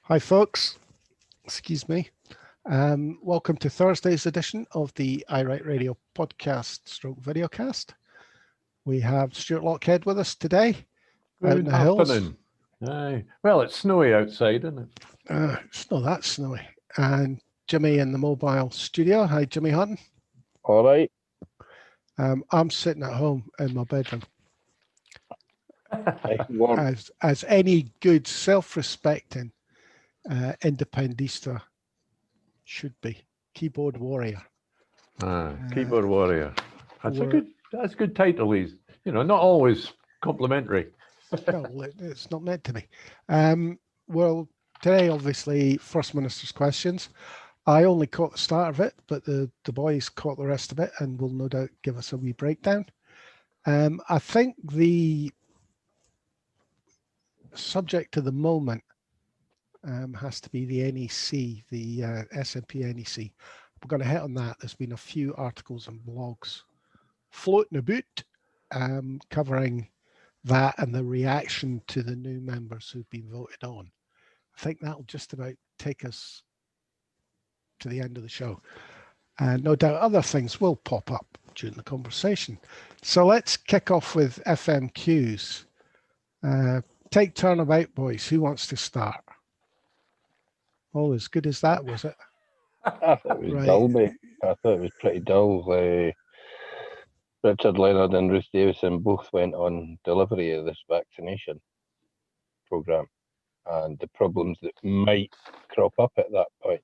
Hi folks, excuse me. Welcome to Thursday's edition of the iWrite Radio podcast stroke videocast. We have Stuart Lockhead with us today out in the hills. Aye. Well, it's snowy outside, isn't it? It's not that snowy. And Jimmy in the mobile studio. Hi Jimmy Hutton. All right. I'm sitting at home in my bedroom. Warm. As any good self-respecting independista should be. Keyboard warrior. Keyboard warrior. That's a good title. He's, not always complimentary. Well, it's not meant to be. Well, today, obviously, First Minister's questions. I only caught the start of it, but the boys caught the rest of it and will no doubt give us a wee breakdown. I think the subject of the moment has to be the NEC, the SNP NEC. We're going to hit on that. There's been a few articles and blogs floating about covering that and the reaction to the new members who've been voted on. I think that'll just about take us to the end of the show. And no doubt other things will pop up during the conversation. So let's kick off with FMQs. Take turnabout, boys. Who wants to start? Oh, as good as that, was it? I thought it was dull, mate. I thought it was pretty dull. Richard Leonard and Ruth Davison both went on delivery of this vaccination programme and the problems that might crop up at that point,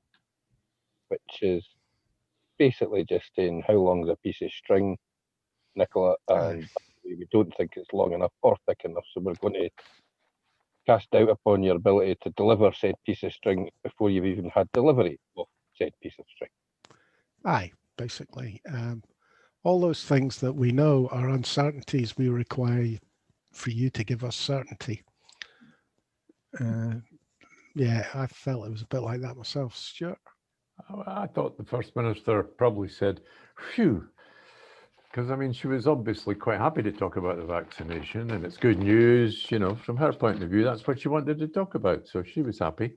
which is basically just saying how long is a piece of string, Nicola, and we don't think it's long enough or thick enough, so we're going to cast doubt upon your ability to deliver said piece of string before you've even had delivery of said piece of string. Aye, basically. All those things that we know are uncertainties, we require for you to give us certainty. Yeah, I felt it was a bit like that myself. Stuart? I thought the First Minister probably said, phew, because, she was obviously quite happy to talk about the vaccination and it's good news, from her point of view, that's what she wanted to talk about. So she was happy.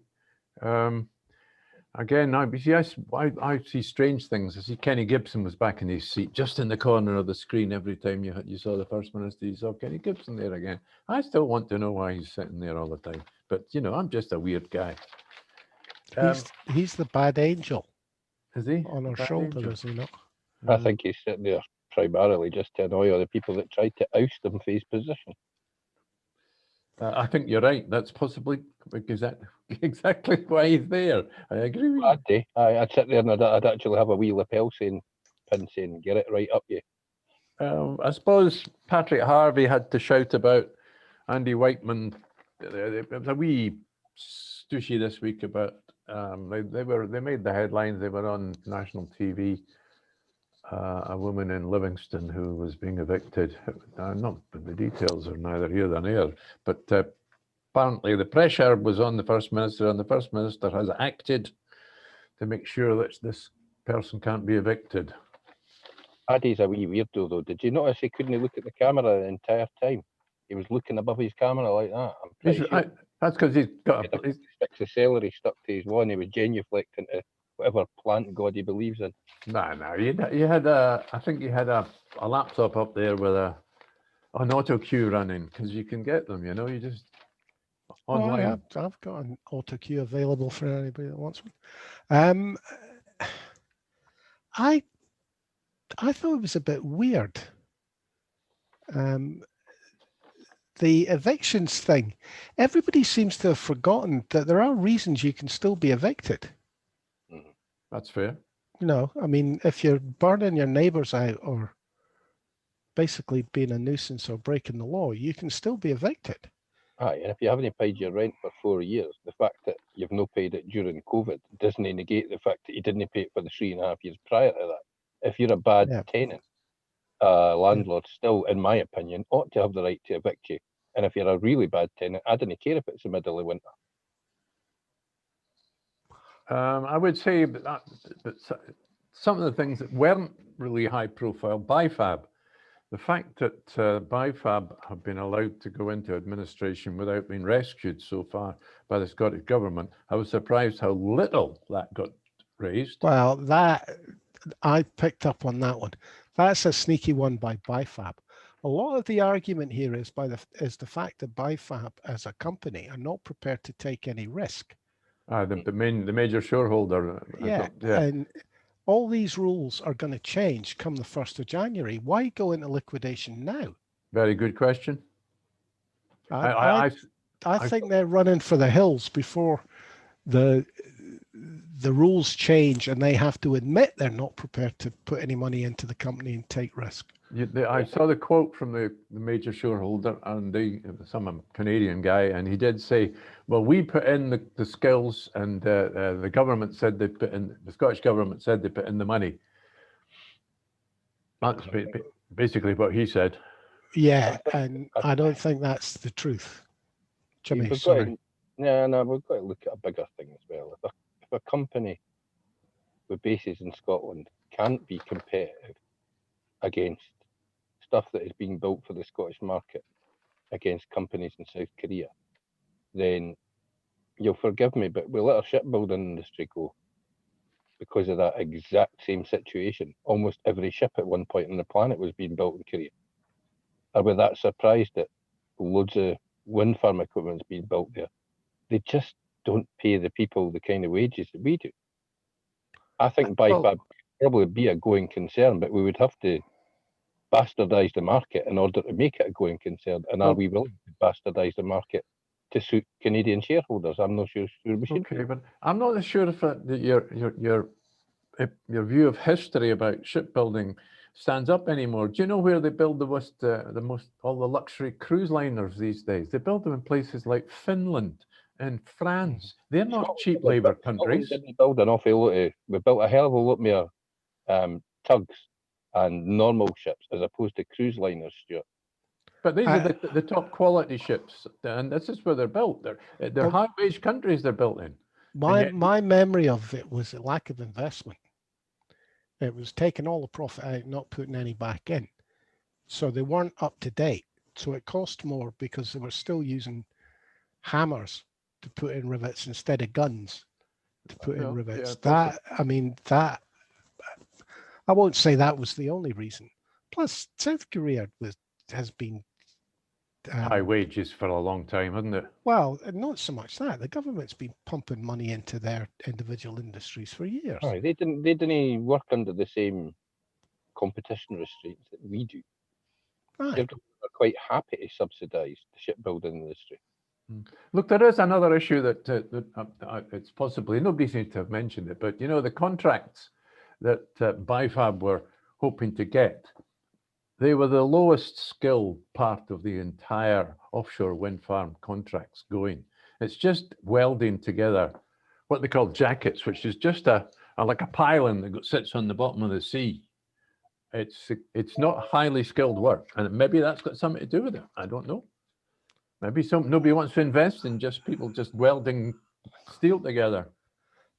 Again, I see strange things. I see Kenny Gibson was back in his seat, just in the corner of the screen. Every time you saw the First Minister, you saw Kenny Gibson there again. I still want to know why he's sitting there all the time. But, I'm just a weird guy. He's the bad angel. Is he? On our shoulder, is he not? I think he's sitting there primarily just to annoy all the people that tried to oust him for his position. I think you're right. That's possibly exactly why he's there. I agree with you. I'd sit there and I'd actually have a wee lapel pin saying, get it right up you. I suppose Patrick Harvey had to shout about Andy Whiteman. There was a wee stooshy this week about they made the headlines. They were on national TV. A woman in Livingston who was being evicted. Not the details are neither here nor there, but apparently the pressure was on the First Minister, and the First Minister has acted to make sure that this person can't be evicted. Paddy's a wee weirdo though. Did you notice he couldn't look at the camera the entire time? He was looking above his camera like that. I'm pretty sure. That's because he's got sticks of celery stuck to his one. He was genuflecting to whatever plant god he believes in. No. You had I think you had a laptop up there with an auto cue running, because you can get them. You just online. I've got an auto cue available for anybody that wants one. I thought it was a bit weird. The evictions thing. Everybody seems to have forgotten that there are reasons you can still be evicted. That's fair. If you're burning your neighbours out or basically being a nuisance or breaking the law, you can still be evicted. Aye, and if you haven't paid your rent for 4 years, the fact that you've not paid it during COVID doesn't negate the fact that you didn't pay it for the 3.5 years prior to that. If you're a bad tenant, landlord still, in my opinion, ought to have the right to evict you. And if you're a really bad tenant, I don't care if it's the middle of winter. I would say that some of the things that weren't really high profile, BIFAB, The fact that BIFAB have been allowed to go into administration without being rescued so far by the Scottish Government, I was surprised how little that got raised. Well, I picked up on that one. That's a sneaky one by BIFAB. A lot of the argument here is the fact that BIFAB as a company are not prepared to take any risk. The major shareholder. Yeah, and all these rules are going to change come the 1st of January. Why go into liquidation now? Very good question. I think they're running for the hills before the rules change and they have to admit they're not prepared to put any money into the company and take risk. I saw the quote from the major shareholder and some Canadian guy, and he did say, well, we put in the skills and the government said they put in, the Scottish government said they put in the money. That's basically what he said. Yeah, and I don't think that's the truth. Jimmy, sorry. No, we've got to look at a bigger thing as well. If a company with bases in Scotland can't be competitive against stuff that is being built for the Scottish market against companies in South Korea, then you'll forgive me, but we let our shipbuilding industry go because of that exact same situation. Almost every ship at one point on the planet was being built in Korea. Are we that surprised that loads of wind farm equipment is being built there? They just don't pay the people the kind of wages that we do. I think BIFAB would probably be a going concern, but we would have to bastardise the market in order to make it a going concern. And are we willing to bastardise the market to suit Canadian shareholders? I'm not sure we should. Okay, but I'm not sure if your view of history about shipbuilding stands up anymore. Do you know where they build all the luxury cruise liners these days? They build them in places like Finland and France. They're not cheap labour countries. Didn't build an awful lot we built a hell of a lot more tugs and normal ships as opposed to cruise liners, Stuart. But these are the top quality ships, and this is where they're built. They're high wage countries they're built in. My memory of it was a lack of investment. It was taking all the profit out, not putting any back in. So they weren't up to date. So it cost more because they were still using hammers to put in rivets instead of guns to put in rivets. I won't say that was the only reason. Plus, South Korea has been high wages for a long time, hasn't it? Well, not so much that. The government's been pumping money into their individual industries for years. Right, they didn't work under the same competition restraints that we do. Right. They're quite happy to subsidise the shipbuilding industry. Look, there is another issue that it's possibly, nobody seems to have mentioned it, but you know, the contracts that BIFAB were hoping to get, they were the lowest skilled part of the entire offshore wind farm contracts going. It's just welding together what they call jackets, which is just like a pylon that sits on the bottom of the sea. It's not highly skilled work, and maybe that's got something to do with it. I don't know. Maybe nobody wants to invest in just people just welding steel together.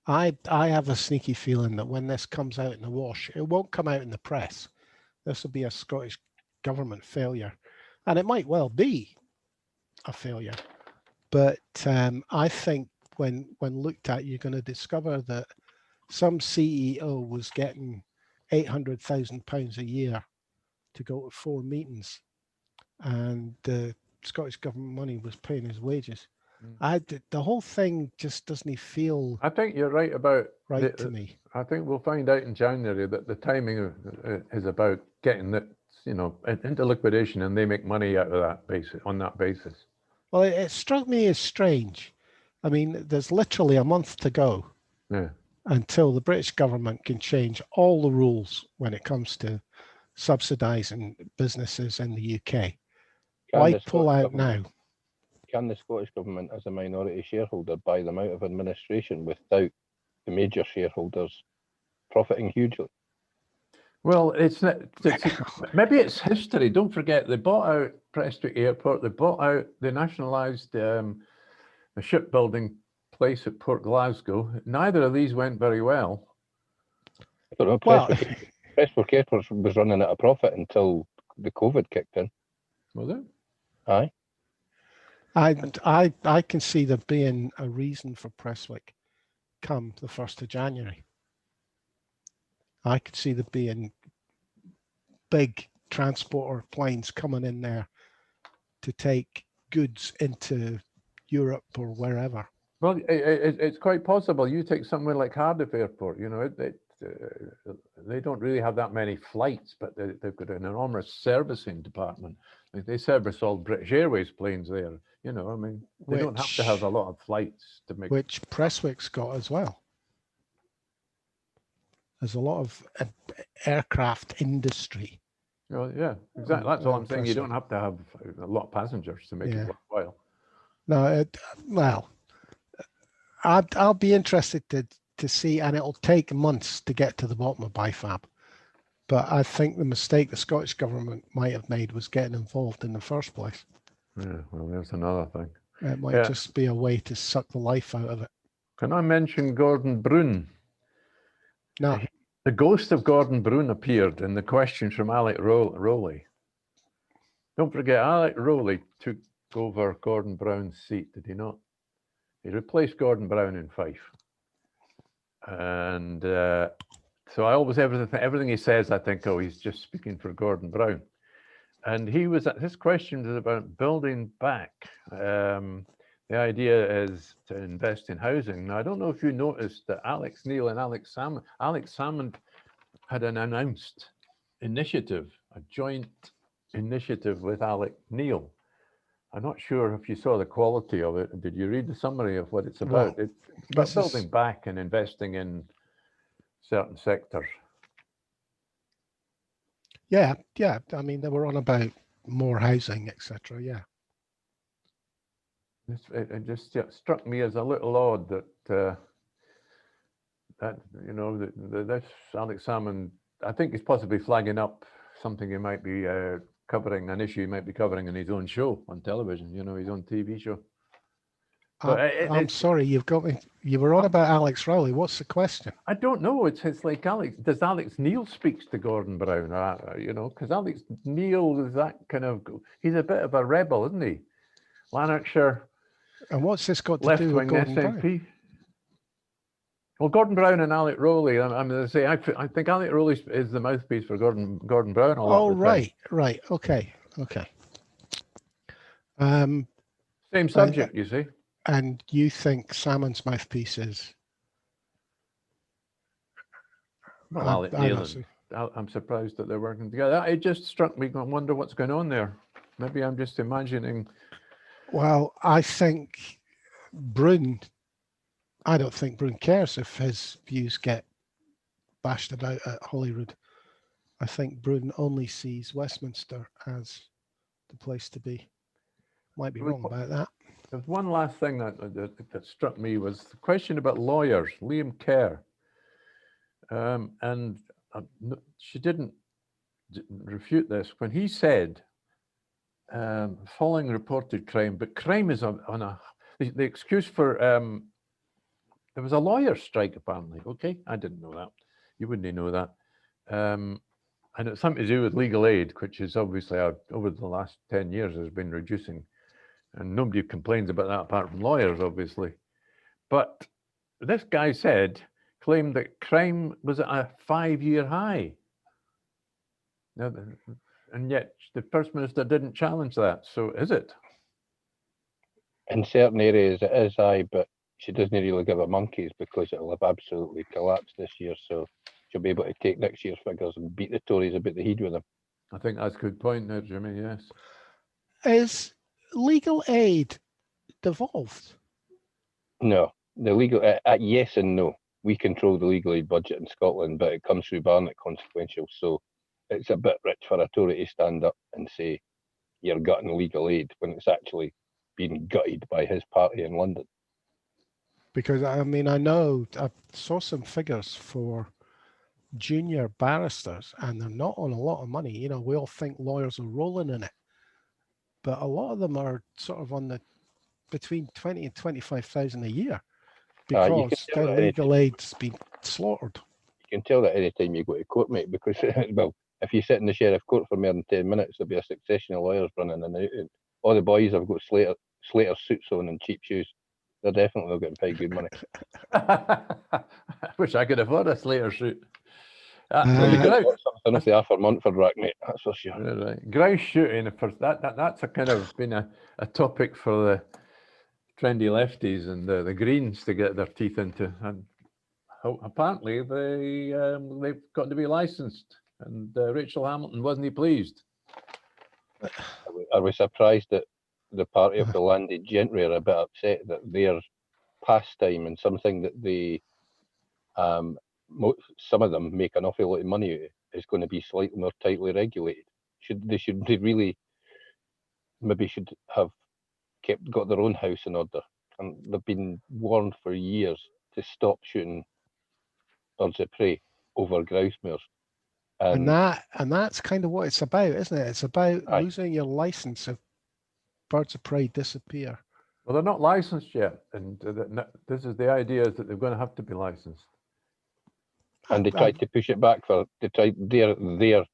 I have a sneaky feeling that when this comes out in the wash, it won't come out in the press. This will be a Scottish government failure, and it might well be a failure. But I think when looked at, you're going to discover that some CEO was getting £800,000 a year to go to 4 meetings, and the Scottish government money was paying his wages. The whole thing just doesn't feel. I think you're right about to me. I think we'll find out in January that the timing is about getting it, into liquidation, and they make money out of that basis. On that basis. Well, it struck me as strange. I mean, there's literally a month to go until the British government can change all the rules when it comes to subsidising businesses in the UK. Why pull out now? Can the Scottish government, as a minority shareholder, buy them out of administration without the major shareholders profiting hugely? Well, maybe it's history. Don't forget, they bought out Prestwick Airport. They nationalised a shipbuilding place at Port Glasgow. Neither of these went very well. I don't know. Prestwick Airport was running at a profit until the COVID kicked in. Was it? Aye. I can see there being a reason for Prestwick come the 1st of January. I could see there being big transporter planes coming in there to take goods into Europe or wherever. Well, it's quite possible. You take somewhere like Cardiff Airport, you know, they don't really have that many flights, but they've got an enormous servicing department. Like, they service all British Airways planes there. You know, I mean, they don't have to have a lot of flights to make. Which Prestwick's got as well. There's a lot of aircraft industry. Well, yeah, exactly. That's all I'm saying. You don't have to have a lot of passengers to make it worthwhile. No, well, I'll be interested to see, and it'll take months to get to the bottom of BIFAB. But I think the mistake the Scottish government might have made was getting involved in the first place. Yeah, well, there's another thing. It might just be a way to suck the life out of it. Can I mention Gordon Brown? No. The ghost of Gordon Brown appeared in the questions from Alec Rowley. Don't forget, Alec Rowley took over Gordon Brown's seat, did he not? He replaced Gordon Brown in Fife. And so I always, everything he says, I think, oh, he's just speaking for Gordon Brown. And his question was about building back. The idea is to invest in housing. Now, I don't know if you noticed that Alex Neil and Alex Salmond had an announced initiative, a joint initiative with Alec Neil. I'm not sure if you saw the quality of it. Did you read the summary of what it's about? Well, it's about building back and investing in certain sectors. Yeah. I mean, they were on about more housing, etc. Yeah. It just struck me as a little odd that you know, this Alex Salmond, I think he's possibly flagging up something he might be covering, an issue he might be covering in his own show on television, you know, his own TV show. I'm sorry, you've got me. You were on about Alex Rowley. What's the question? I don't know. It's like does Alex Neil speaks to Gordon Brown? You know, because Alex Neil is that kind of, he's a bit of a rebel, isn't he? Lanarkshire. And what's this got to do with Gordon SNP? Brown? Well, Gordon Brown and Alec Rowley. I'm going to say I think Alec Rowley is the mouthpiece for Gordon Brown. Oh, right. Okay. Same subject, you see. And you think Salmon's mouthpiece is? Well, Alec Neil. I'm surprised that they're working together. It just struck me. I wonder what's going on there. Maybe I'm just imagining. Well, I think I don't think Brown cares if his views get bashed about at Holyrood. I think Brown only sees Westminster as the place to be. Might be wrong about that. There's one last thing that struck me was the question about lawyers, Liam Kerr. And she didn't refute this when he said, following reported crime, but crime is on a, the excuse for, there was a lawyer strike apparently. Okay, I didn't know that. You wouldn't know that. And it's something to do with legal aid, which is obviously over the last 10 years has been reducing. And nobody complains about that apart from lawyers, obviously. But this guy claimed that crime was at a 5-year high. Now, and yet the First Minister didn't challenge that. So is it? In certain areas it is, aye, but she doesn't really give a monkeys because it'll have absolutely collapsed this year. So she'll be able to take next year's figures and beat the Tories about the head with them. I think that's a good point there, Jimmy, yes. Is legal aid devolved? No, the legal, yes and no. We control the legal aid budget in Scotland, but it comes through Barnett consequential. So it's a bit rich for a Tory to stand up and say you're gutting legal aid when it's actually being gutted by his party in London. Because I mean, I know I saw some figures for junior barristers and they're not on a lot of money. You know, we all think lawyers are rolling in it, but a lot of them are sort of on the between 20 and 25,000 a year because their legal aid's been slaughtered. You can tell that any time you go to court, mate, because well, if you sit in the sheriff court for more than 10 minutes, there'll be a succession of lawyers running in and out. And all the boys have got Slater suits on and cheap shoes. They're definitely not getting paid good money. I wish I could afford a Slater suit. Well, you Grouse, can got something off the Arthur Montford rack, mate. That's for sure. right. Grouse shooting, that's a kind of been a topic for the trendy lefties and the Greens to get their teeth into. And apparently they've got to be licensed. And Rachel Hamilton wasn't pleased. Are we surprised that the party of the landed gentry are a bit upset that their pastime and something that they, some of them make an awful lot of money out of is going to be slightly more tightly regulated? They really maybe should have got their own house in order, and they've been warned for years to stop shooting birds of prey over grouse moors. And that's kind of what it's about, isn't it? It's about losing your license if birds of prey disappear. Well, they're not licensed yet, and this is the idea, is that they're going to have to be licensed. And they tried to push it back their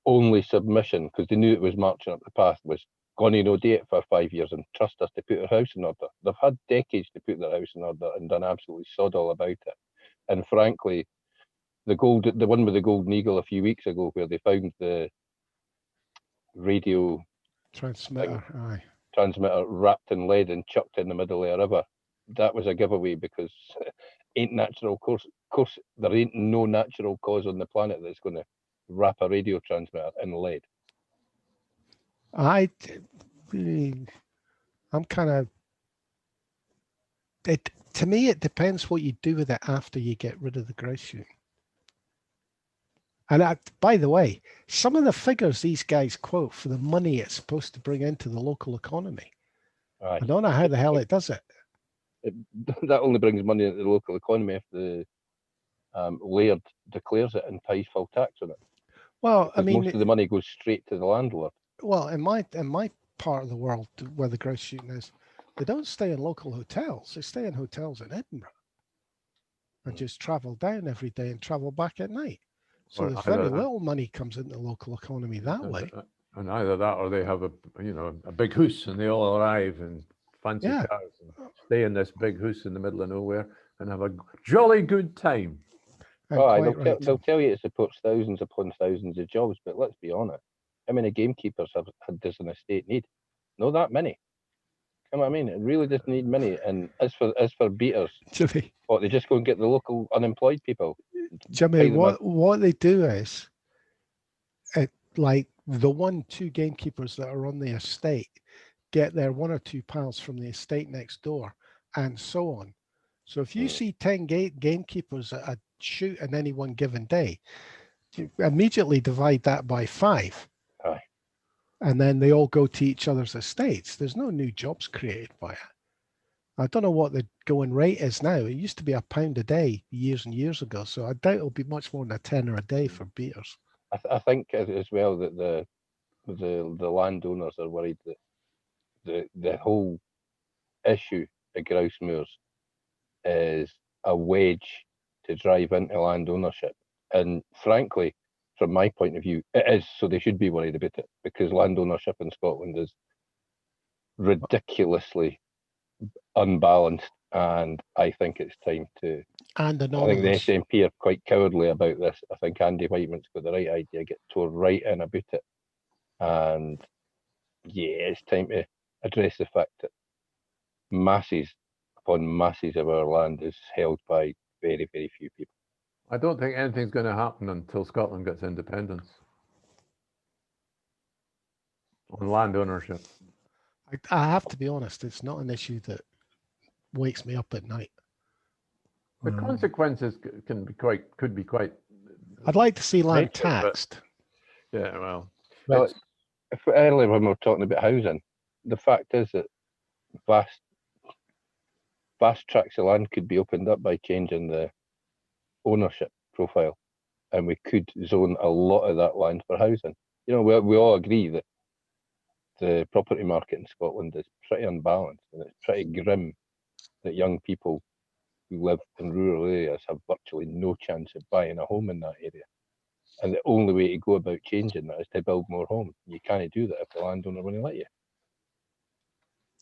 only submission, because they knew it was marching up the path, was going to no do it for 5 years and trust us to put their house in order. They've had decades to put their house in order and done absolutely sod all about it. And frankly, the one with the golden eagle a few weeks ago, where they found the radio transmitter wrapped in lead and chucked in the middle of a river, that was a giveaway, because ain't natural course there ain't no natural cause on the planet that's going to wrap a radio transmitter in lead. I'm kind of, to me it depends what you do with it after you get rid of the grouse shooting. And by the way, some of the figures these guys quote for the money it's supposed to bring into the local economy, I don't know how the hell it does it. That only brings money into the local economy if the laird declares it and pays full tax on it. Well, because I mean, most of the money goes straight to the landlord. Well, in my part of the world where the grouse shooting is, they don't stay in local hotels. They stay in hotels in Edinburgh and just travel down every day and travel back at night. So there's very little money comes into the local economy that way. And either that, or they have a big house and they all arrive in fancy cars and stay in this big house in the middle of nowhere and have a jolly good time. They'll tell you it supports thousands upon thousands of jobs, but let's be honest, how many gamekeepers does an estate need? Not that many. You know what I mean? It really doesn't need many. And as for beaters, Jimmy, they just go and get the local unemployed people. Jimmy, what they do is, like the 1-2 gamekeepers that are on the estate get their 1 or 2 pals from the estate next door, and so on. So if you see 10 gamekeepers at a shoot in any one given day, you immediately divide that by 5. Aye. And then they all go to each other's estates. There's no new jobs created by it. I don't know what the going rate is now. It used to be £1 a day years and years ago. So I doubt it'll be much more than £10 a day for beaters. I think as well that the landowners are worried that the whole issue of grouse moors is a wedge to drive into land ownership. And frankly, from my point of view, it is, so they should be worried about it, because land ownership in Scotland is ridiculously unbalanced, and I think it's time to... And anonymous. I think the SNP are quite cowardly about this. I think Andy Whiteman's got the right idea, get tore right in about it. And yeah, it's time to address the fact that masses upon masses of our land is held by very, very few people. I don't think anything's going to happen until Scotland gets independence on land ownership. I have to be honest, it's not an issue that wakes me up at night. The consequences could be quite. I'd like to see land taxed. Yeah, well, if earlier when we were talking about housing, the fact is that vast tracts of land could be opened up by changing the ownership profile, and we could zone a lot of that land for housing. You know, we all agree that the property market in Scotland is pretty unbalanced, and it's pretty grim that young people who live in rural areas have virtually no chance of buying a home in that area. And the only way to go about changing that is to build more homes. You can't do that if the landowner won't let you.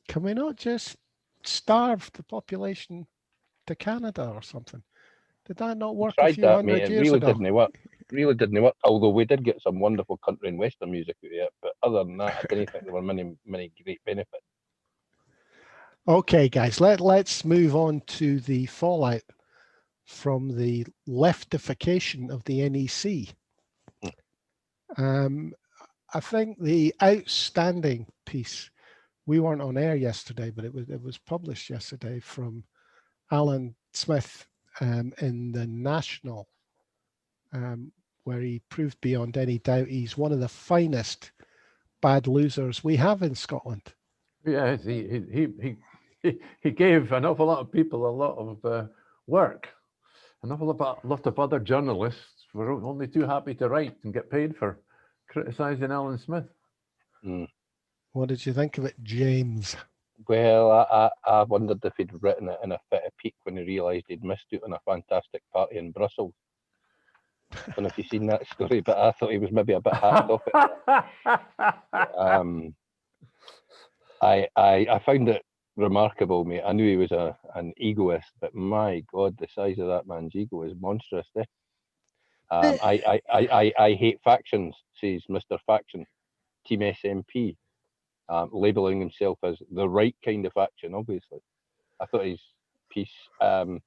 Can we not just starve the population to Canada or something? Did that not work a Tried few that, mate. hundred It years really ago? didn't work. Really didn't work. Although we did get some wonderful country and western music out of it, but other than that, I didn't think there were many great benefits. Okay, guys, let's move on to the fallout from the leftification of the NEC. I think the outstanding piece, we weren't on air yesterday, but it was published yesterday from Alyn Smith in the National, where he proved beyond any doubt he's one of the finest bad losers we have in Scotland. Yes, he gave an awful lot of people a lot of work. An awful lot of other journalists were only too happy to write and get paid for criticising Alyn Smith. What did you think of it, James? Well, I wondered if he'd written it in a fit of pique when he realised he'd missed out on a fantastic party in Brussels. I don't know if you've seen that story, but I thought he was maybe a bit hacked off it. I found it remarkable, mate. I knew he was an egoist, but my God, the size of that man's ego is monstrous. I hate factions, says Mr. Faction, Team SNP, labelling himself as the right kind of faction, obviously. I thought his piece, I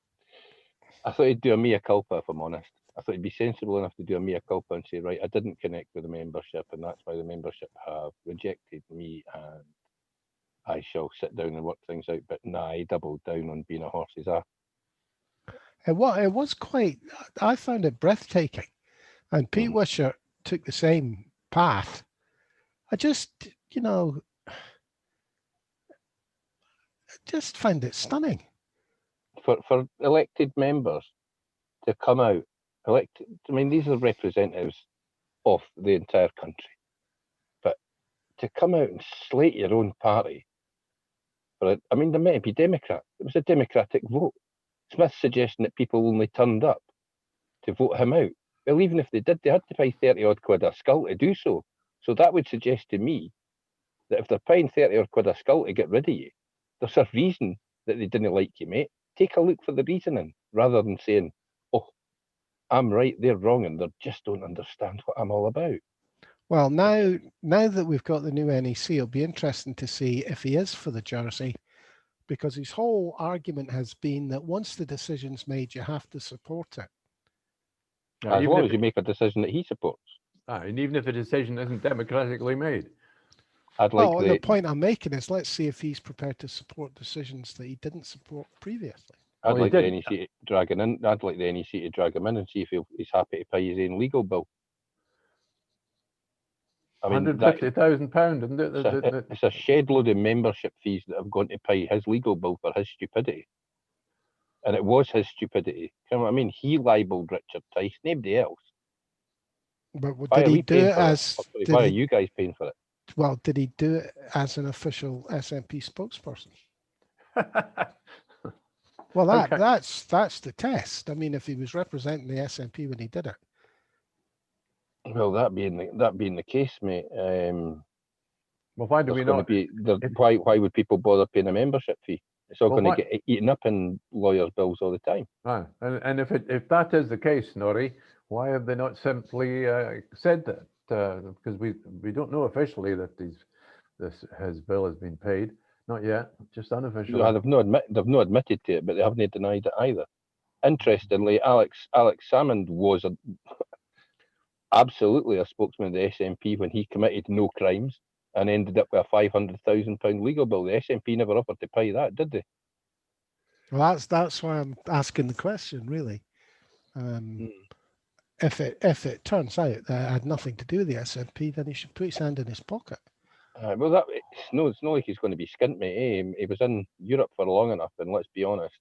thought he'd do a mea culpa, if I'm honest. I thought he'd be sensible enough to do a mea culpa and say, right, I didn't connect with the membership, and that's why the membership have rejected me, and I shall sit down and work things out. But nah, he doubled down on being a horse's ass. It was quite, I found it breathtaking. And Pete Wishart took the same path. I just, just find it stunning. For elected members to come out, these are representatives of the entire country. But to come out and slate your own party, there may be Democrat. It was a Democratic vote. Smith's suggesting that people only turned up to vote him out. Well, even if they did, they had to pay 30 odd quid a skull to do so. So that would suggest to me that if they're paying 30 odd quid a skull to get rid of you, there's a reason that they didn't like you, mate. Take a look for the reasoning, rather than saying, oh, I'm right, they're wrong, and they just don't understand what I'm all about. Well, now that we've got the new NEC, it'll be interesting to see if he is for the jersey, because his whole argument has been that once the decision's made, you have to support it. Yeah, as long as you make a decision that he supports. And even if a decision isn't democratically made. The point I'm making is, let's see if he's prepared to support decisions that he didn't support previously. I'd like the NEC to drag him in. I'd like the NEC to drag him in and see if he's happy to pay his own legal bill. £150,000, isn't it? It's a shed load of membership fees that have gone to pay his legal bill for his stupidity. And it was his stupidity. You know what I mean? He libelled Richard Tice, nobody else. But did he do it as... Why are you guys paying for it? Well, did he do it as an official SNP spokesperson? Well, that's the test. I mean, if he was representing the SNP when he did it. Well, that being the case, mate. Well, why do we not? Why would people bother paying a membership fee? It's all going to get eaten up in lawyers' bills all the time. And if that is the case, Norrie, why have they not simply said that? Because we don't know officially that his bill has been paid. Not yet, just unofficially. No, they've not admitted to it, but they haven't denied it either. Interestingly, Alex Salmond was absolutely a spokesman of the SNP when he committed no crimes and ended up with a £500,000 legal bill. The SNP never offered to pay that, did they? Well, that's why I'm asking the question, really. If it turns out that it had nothing to do with the SNP, then he should put his hand in his pocket. Well, it's not like he's going to be skint, mate. He was in Europe for long enough, and let's be honest,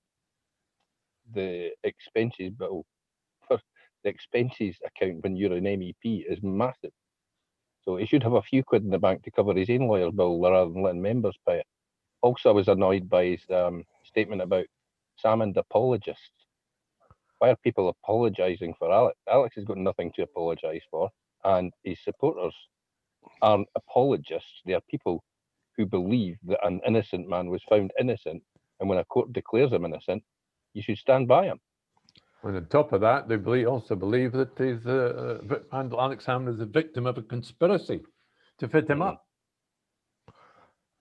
the expenses bill for the expenses account when you're an MEP is massive. So he should have a few quid in the bank to cover his own lawyer's bill rather than letting members pay it. Also, I was annoyed by his statement about Salmond apologists. Why are people apologising for Alex? Alex has got nothing to apologise for, and his supporters aren't apologists. They are people who believe that an innocent man was found innocent, and when a court declares him innocent, you should stand by him. And on top of that, they also believe that he's Alex Salmond is a victim of a conspiracy to fit him up.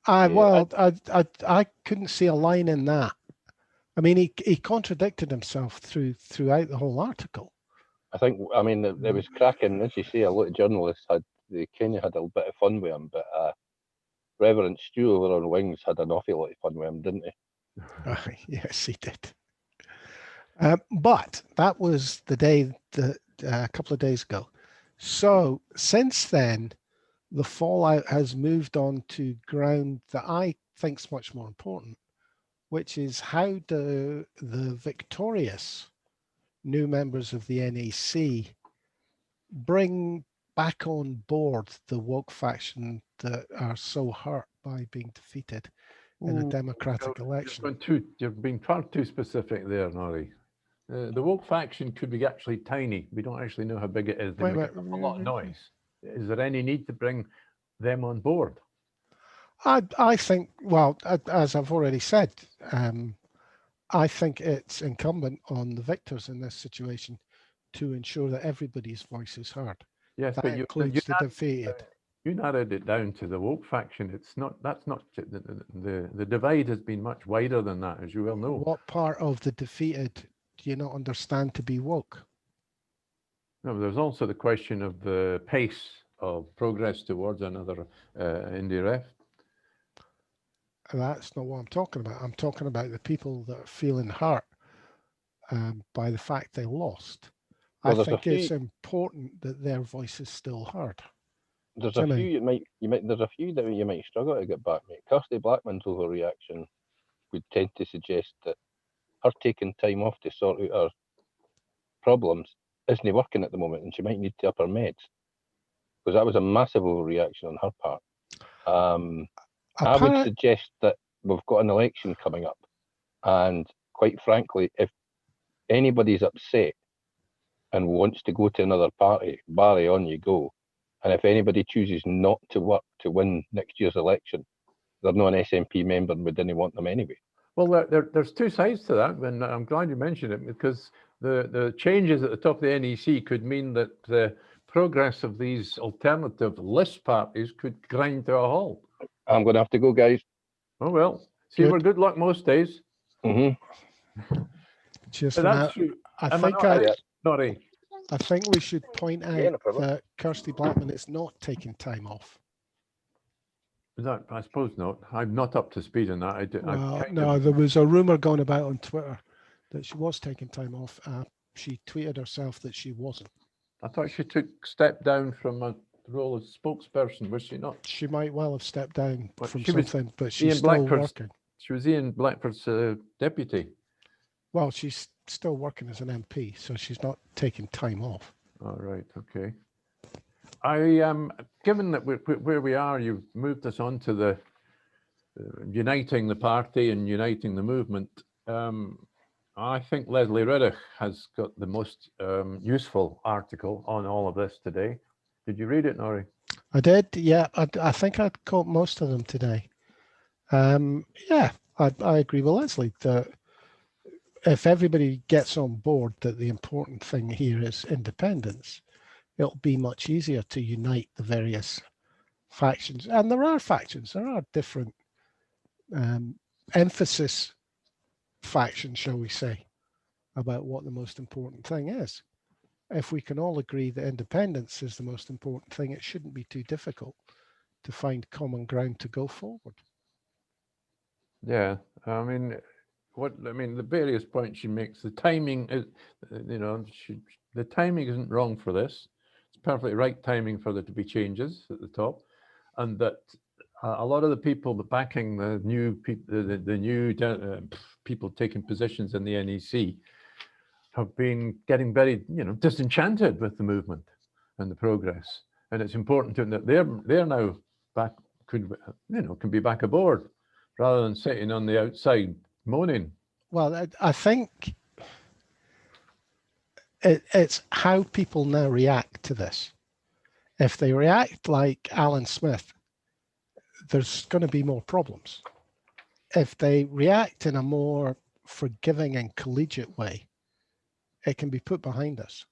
Well, I couldn't see a line in that. I mean, he contradicted himself throughout the whole article. I mean, it was cracking. As you say, a lot of journalists they kind of had a bit of fun with him, but Reverend Stu over on Wings had an awful lot of fun with him, didn't he? Yes, he did. But that was the day that a couple of days ago. So since then, the fallout has moved on to ground that I think is much more important, which is how do the victorious new members of the NEC bring back on board the woke faction that are so hurt by being defeated in a democratic election. You've been far too specific there, Norrie. The woke faction could be actually tiny. We don't actually know how big it is. They make a lot of noise. Is there any need to bring them on board? I think, well, as I've already said, I think it's incumbent on the victors in this situation to ensure that everybody's voice is heard. Yes, that but includes the defeated. You narrowed it down to the woke faction. It's not. That's not the divide has been much wider than that, as you well know. What part of the defeated do you not understand to be woke? No, there's also the question of the pace of progress towards another Indie ref. That's not what I'm talking about. I'm talking about the people that are feeling hurt by the fact they lost. Well, I think it's important that their voice is still heard. There's a few there's a few that you might struggle to get back, mate. Kirsty Blackman's overreaction would tend to suggest that her taking time off to sort out her problems isn't working at the moment, and she might need to up her meds, because that was a massive overreaction on her part. I would suggest that we've got an election coming up, and quite frankly, if anybody's upset and wants to go to another party, Barry, on you go. And if anybody chooses not to work to win next year's election, they're not an SNP member and we didn't want them anyway. Well, there's two sides to that, and I'm glad you mentioned it, because the changes at the top of the NEC could mean that the progress of these alternative list parties could grind to a halt. I'm going to have to go, guys. Oh, well. See, we're good luck most days. Just that's true. I think we should point out that Kirsty Blackman is not taking time off. I suppose not. I'm not up to speed on that. No, there was a rumor going about on Twitter that she was taking time off. She tweeted herself that she wasn't. I thought she stepped down from a role as spokesperson, was she not? She might well have stepped down from something, but she's still working. She was Ian Blackford's deputy. Well, she's still working as an MP, so she's not taking time off. All right, okay. Given that where we are, you've moved us on to the uniting the party and uniting the movement. I think Lesley Riddoch has got the most useful article on all of this today. Did you read it, Norrie? I did, yeah. I think I caught most of them today. Yeah, I agree with Lesley that if everybody gets on board that the important thing here is independence, it'll be much easier to unite the various factions. And there are factions, there are different emphasis factions, shall we say, about what the most important thing is. If we can all agree that independence is the most important thing, it shouldn't be too difficult to find common ground to go forward. Yeah, I mean, the various points she makes, the timing is, the timing isn't wrong for this. It's perfectly right timing for there to be changes at the top, and that a lot of the people backing the new people taking positions in the NEC have been getting very, disenchanted with the movement and the progress. And it's important to them that they're now back, can be back aboard, rather than sitting on the outside moaning. Well, I think it's how people now react to this. If they react like Alyn Smith, there's going to be more problems. If they react in a more forgiving and collegiate way, it can be put behind us.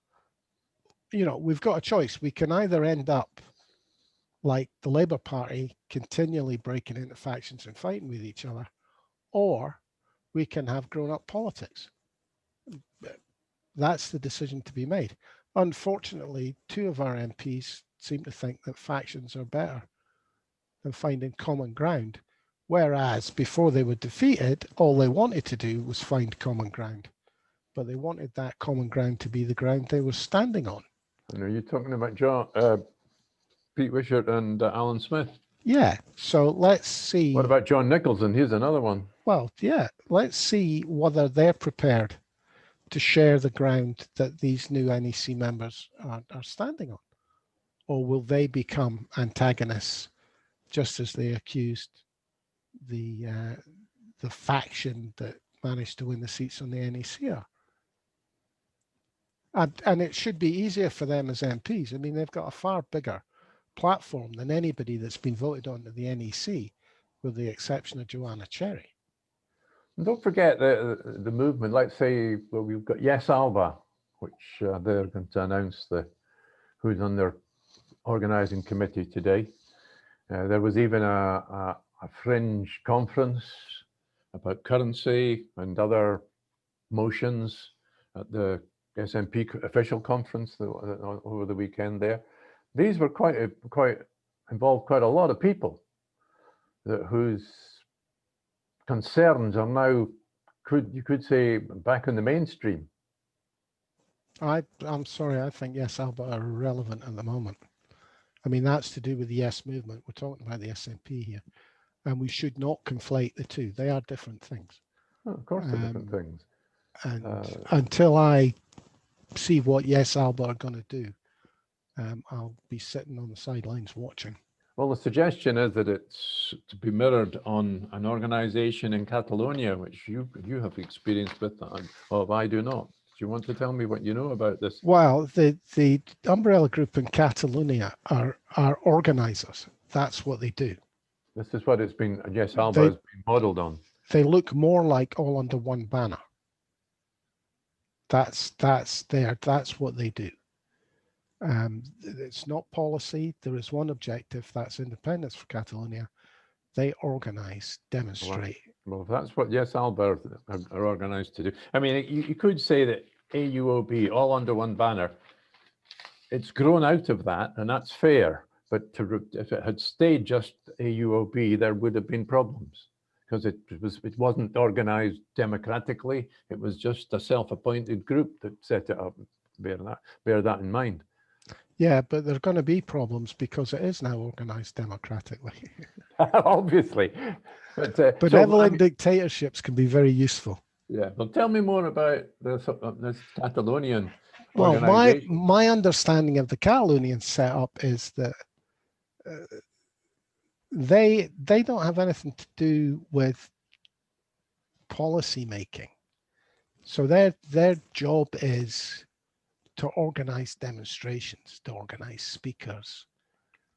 You know, we've got a choice. We can either end up like the Labour Party, continually breaking into factions and fighting with each other, or we can have grown-up politics. That's the decision to be made. Unfortunately, 2 of our MPs seem to think that factions are better than finding common ground, whereas before they were defeated, all they wanted to do was find common ground. But they wanted that common ground to be the ground they were standing on. And are you talking about Pete Wishart and Alyn Smith? Yeah, so let's see. What about John Nicholson? He's another one. Well, yeah, let's see whether they're prepared to share the ground that these new NEC members are standing on. Or will they become antagonists, just as they accused the faction that managed to win the seats on the NEC are? And it should be easier for them as MPs. I mean, they've got a far bigger platform than anybody that's been voted on to the NEC, with the exception of Joanna Cherry. And don't forget the movement. Let's say, well, we've got Yes Alba, which they're going to announce who's on their organising committee today. There was even a fringe conference about currency and other motions at the SNP official conference over the weekend there. These were involved quite a lot of people whose concerns are now, you could say, back in the mainstream. I'm sorry, I think Yes Alba are irrelevant at the moment. I mean, that's to do with the Yes movement. We're talking about the SNP here, and we should not conflate the two. They are different things. Oh, of course, they're different things. And until I see what Yes Alba are going to do, I'll be sitting on the sidelines watching. Well, the suggestion is that it's to be mirrored on an organisation in Catalonia, which you have experience with, well, I do not. Do you want to tell me what you know about this? Well, the umbrella group in Catalonia are organisers. That's what they do. This is what it's been, Yes Alba has been modelled on. They look more like all under one banner. That's what they do. It's not policy. There is one objective, that's independence for Catalonia. They organise, demonstrate. Well, that's what Yes Alba are organised to do. I mean, you could say that AUOB, all under one banner, it's grown out of that, and that's fair. But if it had stayed just AUOB, there would have been problems, because it wasn't organised democratically. It was just a self-appointed group that set it up. Bear that in mind. Yeah, but there are going to be problems because it is now organised democratically. Obviously. But benevolent dictatorships can be very useful. Yeah, well, tell me more about this Catalonian well, organisation. my understanding of the Catalonian setup is that they don't have anything to do with policy making. So their job is to organize demonstrations, to organize speakers,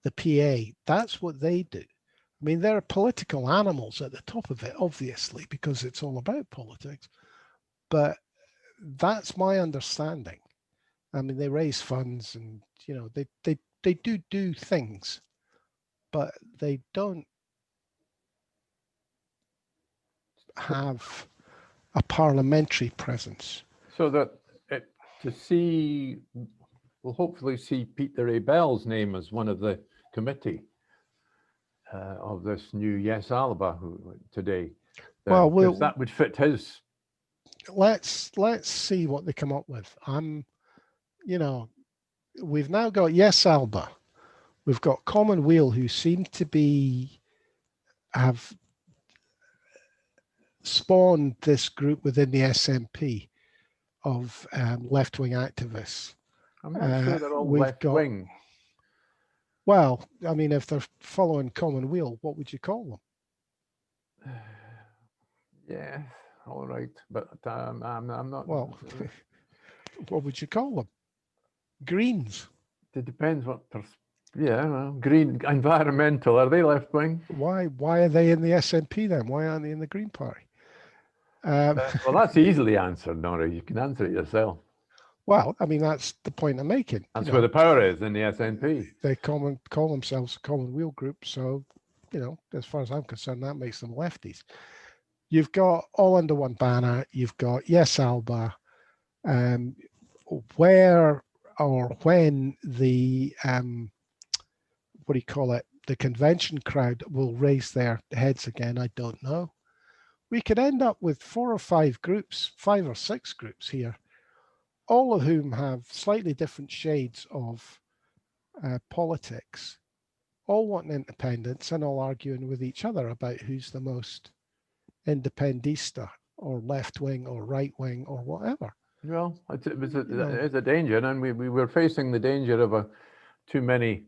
the PA. That's what they do. I mean, there are political animals at the top of it, obviously, because it's all about politics. But that's my understanding. I mean, they raise funds, and you know, they do things, but they don't have a parliamentary presence. So that we'll hopefully see Peter A. Bell's name as one of the committee of this new Yes Alba today. Well, that would fit his. Let's see what they come up with. You know, we've now got Yes Alba. We've got Commonweal, who seem to have spawned this group within the SNP of left-wing activists. I'm not sure they're all left-wing. Well, I mean, if they're following Commonweal, what would you call them? Yeah, all right, but I'm not. Well, what would you call them? Greens. It depends what. Yeah, well, green environmental. Are they left wing? Why are they in the SNP then? Why aren't they in the Green Party? Well, that's easily answered, Nora. You can answer it yourself. Well, I mean, that's the point I'm making. That's where the power is in the SNP. They call themselves a Commonweal group, so as far as I'm concerned, that makes them lefties. You've got all under one banner. You've got Yes Alba. Where or when the what do you call it? The convention crowd will raise their heads again, I don't know. We could end up with 4 or 5 groups, 5 or 6 groups here, all of whom have slightly different shades of politics, all wanting independence and all arguing with each other about who's the most independista or left wing or right wing or whatever. Well, it's a danger, and we were facing the danger of too many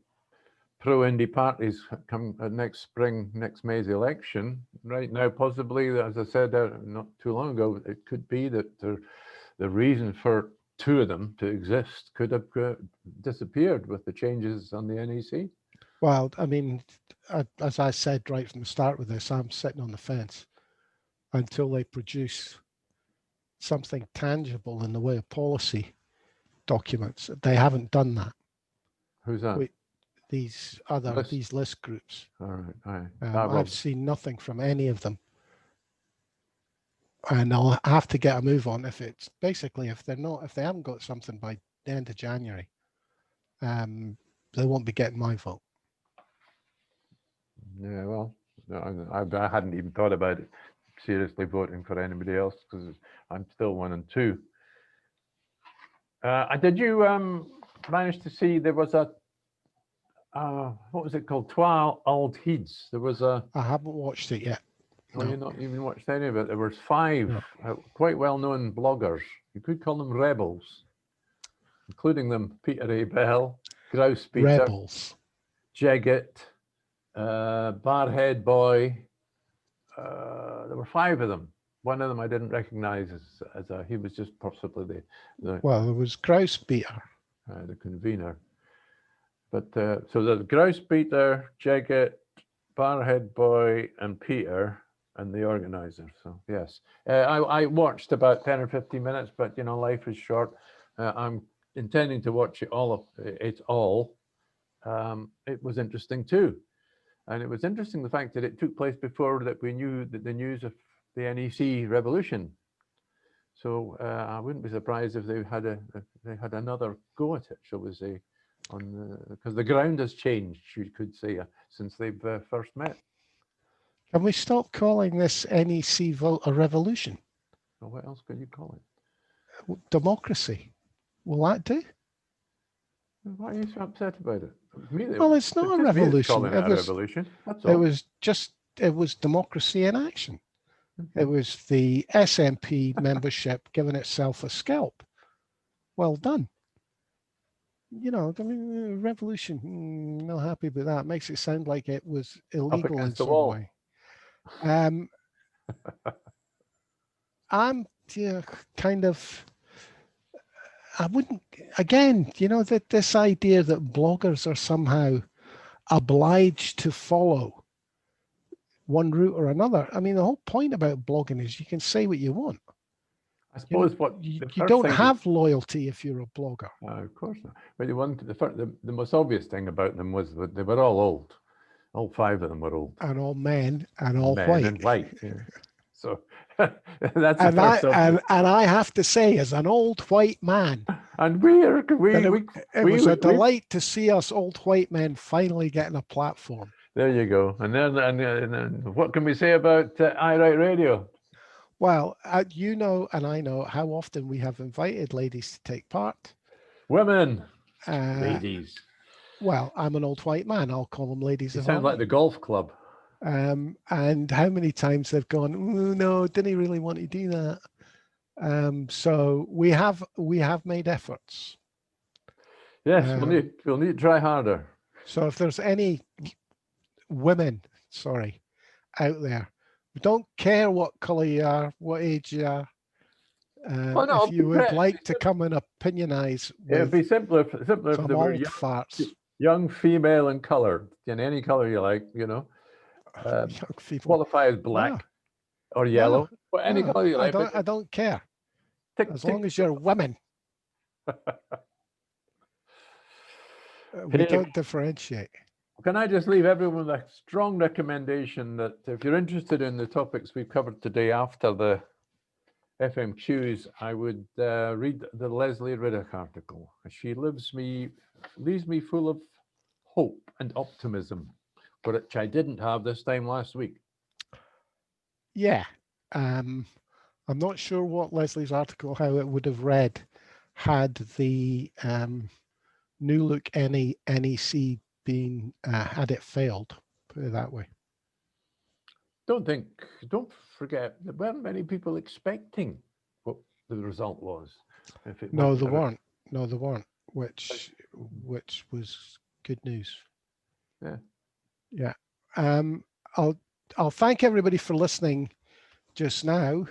pro-indie parties come next spring, next May's election. Right now, possibly, as I said not too long ago, it could be that the reason for 2 of them to exist could have disappeared with the changes on the NEC. Well, I mean, as I said right from the start with this, I'm sitting on the fence until they produce something tangible in the way of policy documents. They haven't done that. Who's that? These list groups. All right. I've seen nothing from any of them, and I'll have to get a move on if it's basically if they haven't got something by the end of January, they won't be getting my vote. Yeah, well, I hadn't even thought about it, seriously voting for anybody else, because I'm still 1 and 2. Did you manage to see there was a what was it called? Twa Old Heeds. There was a. I haven't watched it yet. No, you've not even watched any of it. There was 5 quite well-known bloggers. You could call them rebels, including them Peter A. Bell, Grouse Peter, Rebels, Jeggett, Barhead Boy. There were 5 of them. One of them I didn't recognise as he was just possibly the well, there was Grouse Peter, the convener. But so there's Grouse Peter, Jeggett, Barhead Boy, and Peter, and the organizer. So yes, I watched about 10 or 15 minutes, but life is short. I'm intending to watch it all. It was interesting too, and it was interesting the fact that it took place before that we knew that the news of the NEC revolution. So I wouldn't be surprised if they had another go at it, shall we say, because the ground has changed, you could say, since they've first met. Can we stop calling this NEC vote a revolution? Well, what else could you call it? Democracy. Will that do? Why are you so upset about it? Well, it's not a revolution. It was democracy in action. Okay. It was the SNP membership giving itself a scalp. Well done. I mean, revolution, not happy with that. Makes it sound like it was illegal in some way. I'm kind of, I wouldn't, again, that this idea that bloggers are somehow obliged to follow one route or another. I mean, the whole point about blogging is you can say what you want. I suppose you don't have loyalty if you're a blogger. Of course not. But the most obvious thing about them was that they were all old. All 5 of them were old. And all men and all men white. And white. Yeah. So that's and I have to say, as an old white man, and it was a delight to see us old white men finally getting a platform. There you go. And then what can we say about iWrite Radio? Well, and I know how often we have invited ladies to take part. Women, ladies. Well, I'm an old white man. I'll call them ladies. You sound like the golf club. And how many times they've gone, oh, no, didn't he really want to do that? So we have made efforts. Yes, we'll need to try harder. So if there's any women, out there, we don't care what color you are, what age you are, Oh, no, if you would like to come and opinionize it'd be with simpler if some they were old farts. young female in color, in any color you like, you know. Young female. Qualify as black No, or yellow, or any no, color you like. I don't care. Tick, As tick. long as you're women. We Hey, don't differentiate. can I just leave everyone with a strong recommendation that if you're interested in the topics we've covered today after the FMQs, I would read the Lesley Riddoch article. She leaves me full of hope and optimism, which I didn't have this time last week. Yeah. I'm not sure what Lesley's article, how it would have read had the New Look NEC been, had it failed, put it that way. Don't forget, there weren't many people expecting what the result was. No, there weren't. No, there weren't, which was good news. Yeah. Yeah. I'll thank everybody for listening just now.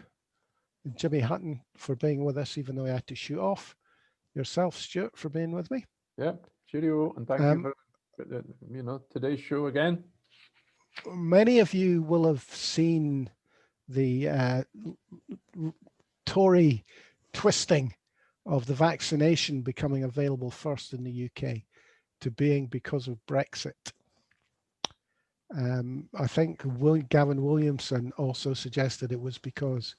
Jimmy Hutton for being with us, even though he had to shoot off. Yourself, Stuart, for being with me. Yeah, cheerio, and thank you for today's show again. Many of you will have seen the Tory twisting of the vaccination becoming available first in the UK to being because of Brexit. I think Gavin Williamson also suggested it was because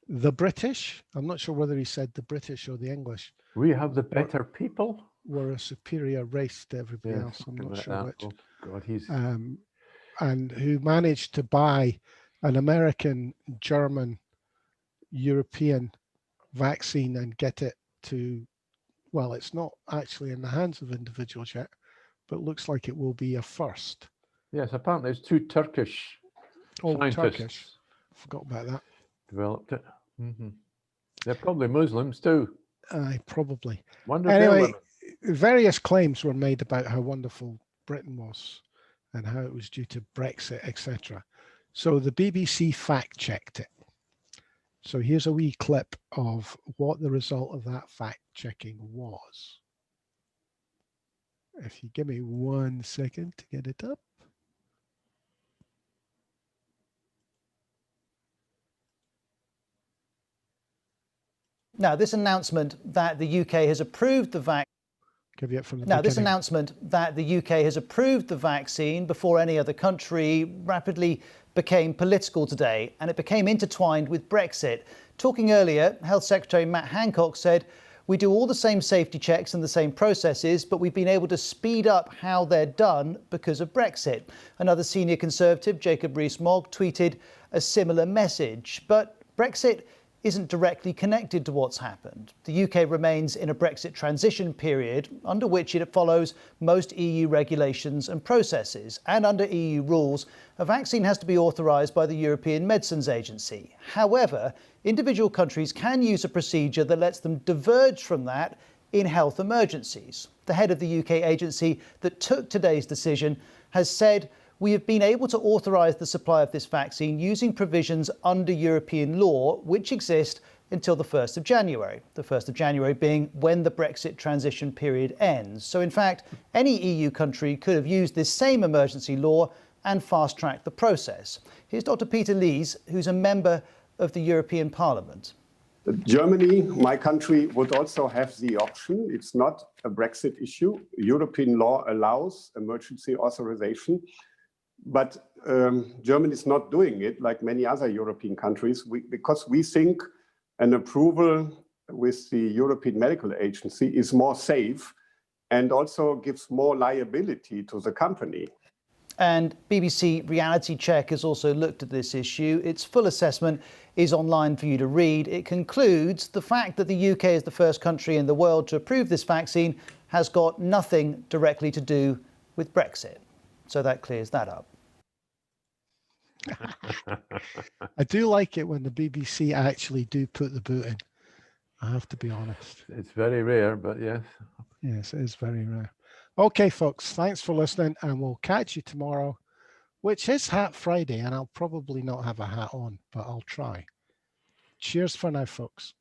the British, I'm not sure whether he said the British or the English. We have the better people. Were a superior race to everybody else. I'm not sure which. Oh, God, he's... and who managed to buy an American, German, European vaccine and get it to, well, it's not actually in the hands of individuals yet, but looks like it will be a first. Yes, apparently it's two Turkish scientists. Turkish. Forgot about that. Developed it. Mm-hmm. They're probably Muslims too. Probably. Wonder anyway, various claims were made about how wonderful Britain was and how it was due to Brexit, etc. So the BBC fact-checked it. So here's a wee clip of what the result of that fact-checking was. If you give me 1 second to get it up. Now, this announcement that the UK has approved the vaccine. This announcement that the UK has approved the vaccine before any other country rapidly became political today, and it became intertwined with Brexit. Talking earlier, Health Secretary Matt Hancock said, "We do all the same safety checks and the same processes, but we've been able to speed up how they're done because of Brexit." Another senior Conservative, Jacob Rees-Mogg, tweeted a similar message. But Brexit isn't directly connected to what's happened. The UK remains in a Brexit transition period under which it follows most EU regulations and processes. And under EU rules, a vaccine has to be authorised by the European Medicines Agency. However, individual countries can use a procedure that lets them diverge from that in health emergencies. The head of the UK agency that took today's decision has said, "We have been able to authorise the supply of this vaccine using provisions under European law, which exist until the 1st of January. The 1st of January being when the Brexit transition period ends. So in fact, any EU country could have used this same emergency law and fast-tracked the process." Here's Dr. Peter Lees, who's a member of the European Parliament. Germany, my country, would also have the option. It's not a Brexit issue. European law allows emergency authorization. But Germany is not doing it like many other European countries because we think an approval with the European Medical Agency is more safe and also gives more liability to the company. And BBC Reality Check has also looked at this issue. Its full assessment is online for you to read. It concludes the fact that the UK is the first country in the world to approve this vaccine has got nothing directly to do with Brexit. So that clears that up. I do like it when the BBC actually do put the boot in. I have to be honest. It's very rare, but yes. Yes, it is very rare. Okay, folks, thanks for listening, and we'll catch you tomorrow, which is Hat Friday, and I'll probably not have a hat on, but I'll try. Cheers for now, folks.